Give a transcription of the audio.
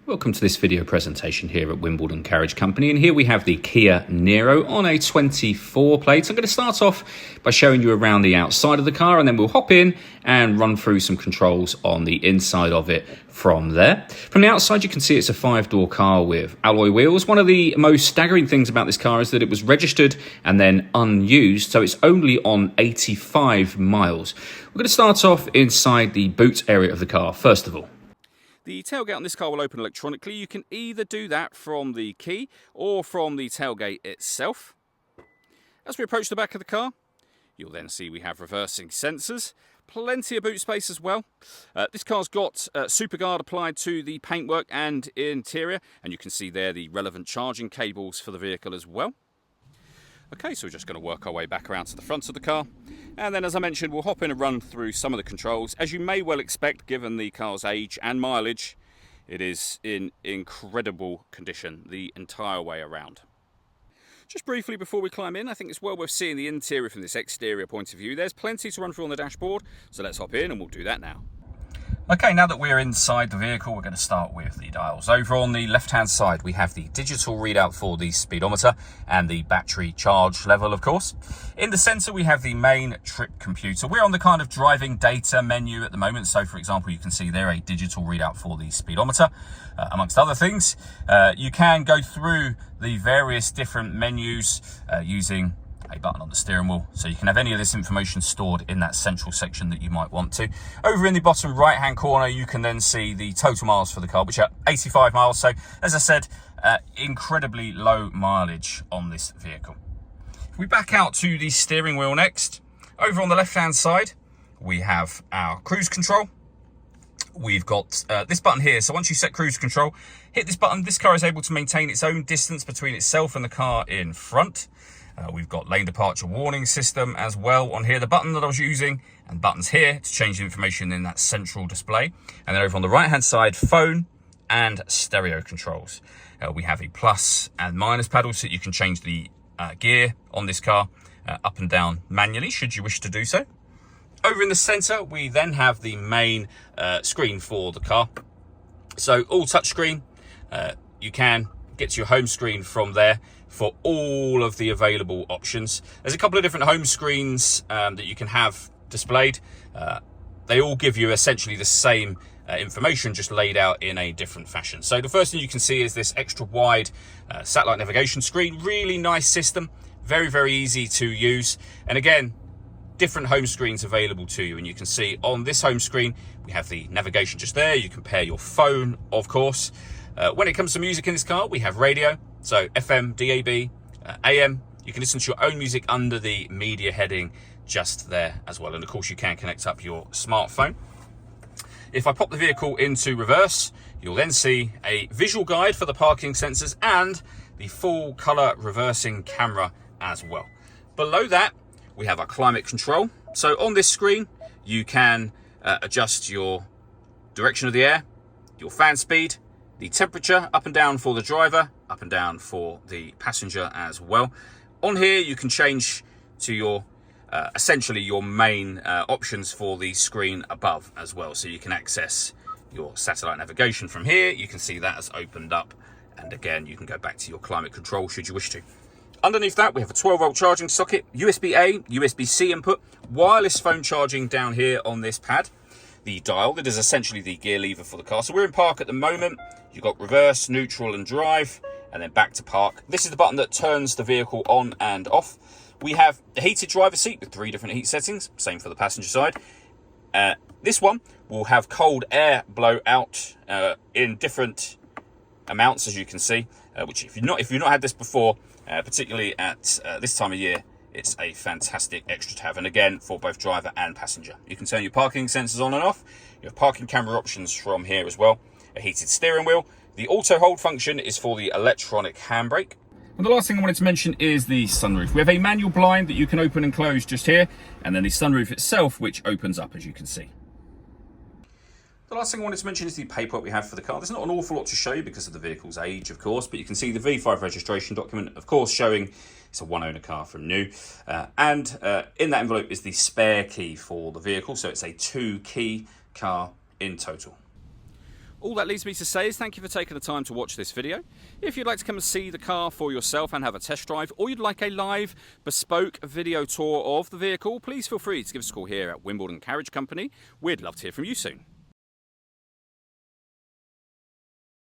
Welcome to this video presentation here at Wimbledon Carriage Company, and here we have the Kia Niro on a 24 plate. I'm going to start off by showing you around the outside of the car, and then we'll hop in and run through some controls on the inside of it from there. From the outside you can see it's a 5-door car with alloy wheels. One of the most staggering things about this car is that it was registered and then unused, so it's only on 85 miles. We're going to start off inside the boot area of the car first of all. The tailgate on this car will open electronically. You can either do that from the key or from the tailgate itself. As we approach the back of the car, you'll then see we have reversing sensors. Plenty of boot space as well. This car's got SuperGuard applied to the paintwork and interior, and you can see there the relevant charging cables for the vehicle as well. Okay, so we're just going to work our way back around to the front of the car, and then as I mentioned we'll hop in and run through some of the controls. As you may well expect, given the car's age and mileage, it is in incredible condition the entire way around. Just briefly before we climb in, I think it's well worth seeing the interior from this exterior point of view. There's plenty to run through on the dashboard, so let's hop in and we'll do that now. Okay, now that we're inside the vehicle, we're going to start with the dials. Over on the left-hand side, we have the digital readout for the speedometer and the battery charge level, of course. In the center, we have the main trip computer. We're on the kind of driving data menu at the moment. So, for example, you can see there a digital readout for the speedometer, amongst other things. You can go through the various different menus using a button on the steering wheel, so you can have any of this information stored in that central section that you might want to. Over in the bottom right hand corner you can then see the total miles for the car, which are 85 miles. So as I said, incredibly low mileage on this vehicle. If we back out to the steering wheel next, over on the left hand side we have our cruise control. We've got this button here, so once you set cruise control, hit this button, this car is able to maintain its own distance between itself and the car in front. We've got lane departure warning system as well on here, the button that I was using, and buttons here to change the information in that central display. And then over on the right hand side, phone and stereo controls. We have a plus and minus paddle, so you can change the gear on this car up and down manually should you wish to do so. Over in the center we then have the main screen for the car. So all touchscreen, you can get to your home screen from there for all of the available options. There's a couple of different home screens that you can have displayed. They all give you essentially the same information, just laid out in a different fashion. So the first thing you can see is this extra wide satellite navigation screen. Really nice system, very, very easy to use. And again, different home screens available to you. And you can see on this home screen, we have the navigation just there. You can pair your phone, of course. When it comes to music in this car, we have radio. So FM, DAB, AM, you can listen to your own music under the media heading just there as well. And of course you can connect up your smartphone. If I pop the vehicle into reverse, you'll then see a visual guide for the parking sensors and the full color reversing camera as well. Below that, we have our climate control. So on this screen, you can adjust your direction of the air, your fan speed, the temperature up and down for the driver, up and down for the passenger as well. On here you can change to your essentially your main options for the screen above as well. So you can access your satellite navigation from here. You can see that has opened up, and again you can go back to your climate control should you wish to. Underneath that we have a 12-volt charging socket, USB-A, USB-C input, wireless phone charging down here on this pad. The dial that is essentially the gear lever for the car. So we're in park at the moment. You've got reverse, neutral and drive, and then back to park. This is the button that turns the vehicle on and off. We have a heated driver's seat with 3 different heat settings, same for the passenger side. This one will have cold air blow out in different amounts, as you can see, which if you've not had this before, particularly at this time of year, it's a fantastic extra to have. And again, for both driver and passenger. You can turn your parking sensors on and off. You have parking camera options from here as well. A heated steering wheel. The auto hold function is for the electronic handbrake. And the last thing I wanted to mention is the sunroof. We have a manual blind that you can open and close just here, and then the sunroof itself, which opens up, as you can see. The last thing I wanted to mention is the paperwork we have for the car. There's not an awful lot to show you because of the vehicle's age, of course, but you can see the V5 registration document, of course, showing it's a one-owner car from new. And in that envelope is the spare key for the vehicle, so it's a 2-key car in total. All that leaves me to say is thank you for taking the time to watch this video. If you'd like to come and see the car for yourself and have a test drive, or you'd like a live bespoke video tour of the vehicle, please feel free to give us a call here at Wimbledon Carriage Company. We'd love to hear from you soon.